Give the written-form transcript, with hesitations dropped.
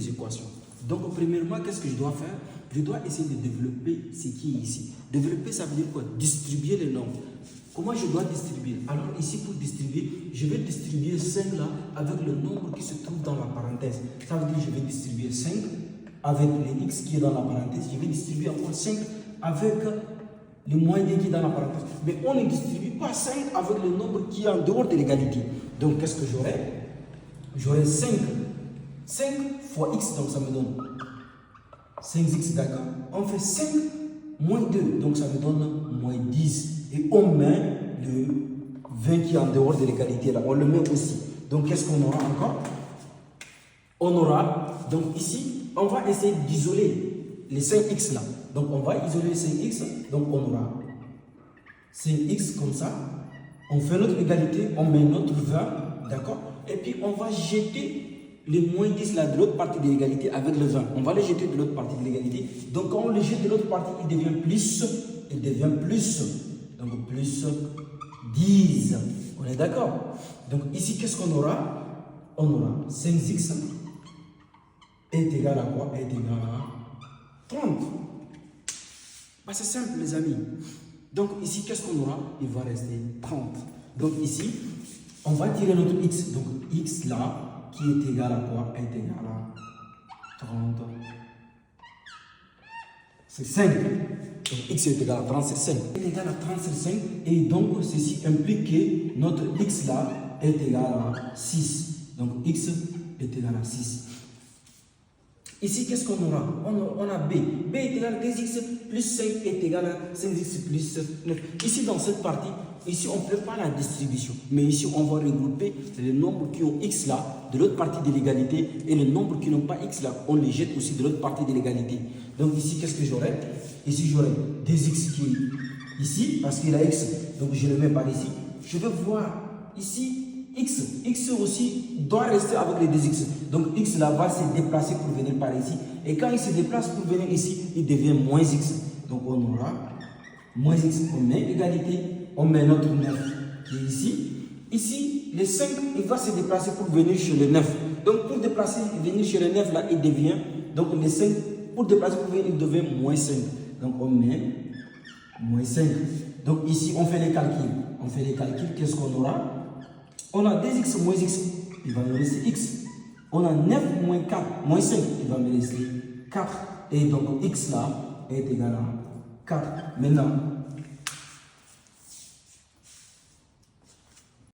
les équations. Donc, premièrement, qu'est-ce que je dois faire? Je dois essayer de développer ce qui est ici. Développer, ça veut dire quoi? Distribuer les nombres. Comment je dois distribuer? Alors, ici, pour distribuer, je vais distribuer 5 là avec le nombre qui se trouve dans la parenthèse. Ça veut dire que je vais distribuer 5 avec les x qui est dans la parenthèse. Je vais distribuer encore 5 avec le moins 2 qui est dans la parenthèse. Mais on ne distribue pas 5 avec le nombre qui est en dehors de l'égalité. Donc, qu'est-ce que j'aurai? J'aurai 5. 5 fois x, donc ça me donne 5x, d'accord? On fait 5 moins 2, donc ça me donne moins 10. Et on met le 20 qui est en dehors de l'égalité là, on le met aussi. Donc, qu'est-ce qu'on aura encore? On aura, donc ici, on va essayer d'isoler les 5x là. Donc, on va isoler les 5x, donc on aura 5x comme ça. On fait notre égalité, on met notre 20, d'accord? Et puis, on va jeter les moins 10 là de l'autre partie de l'égalité avec le 20. On va les jeter de l'autre partie de l'égalité. Donc, quand on les jette de l'autre partie, il devient plus. Il devient plus. Donc, plus 10. On est d'accord? Donc, ici, qu'est-ce qu'on aura? On aura 5x est égal à quoi? Est égal à 30. Bah, c'est simple, les amis. Donc, ici, qu'est-ce qu'on aura? Il va rester 30. Donc, ici, on va tirer notre x. Donc, x là, qui est égal à quoi? Est égal à 30. C'est 5. Donc, x est égal à 30 sur 5. Est égal à 30 sur 5. Et donc, ceci implique que notre x là est égal à 6. Donc, x est égal à 6. Ici, qu'est-ce qu'on aura? On a b. b est égal à 2x plus 5 est égal à 5x plus 9. Ici, dans cette partie, ici, on ne fait pas la distribution. Mais ici, on va regrouper les nombres qui ont x là, de l'autre partie de l'égalité, et les nombres qui n'ont pas x là, on les jette aussi de l'autre partie de l'égalité. Donc ici, qu'est-ce que j'aurai? Ici, j'aurai 2x qui est ici, parce qu'il a x, donc je le mets par ici. Je vais voir ici, x aussi doit rester avec les 2x. Donc x là va se déplacer pour venir par ici. Et quand il se déplace pour venir ici, il devient moins x. Donc on aura moins x, on met égalité, on met notre 9 qui est ici. Ici, le 5, il va se déplacer pour venir chez le 9. Donc pour déplacer, venir chez le 9 là, il devient, donc le 5, pour déplacer pour venir, il devient moins 5. Donc on met moins 5. Donc ici, on fait les calculs. On fait les calculs, qu'est-ce qu'on aura? On a 2x moins x, il va me rester x. On a 9 moins 4, moins 5, il va me rester 4. Et donc x là est égal à 4. Maintenant,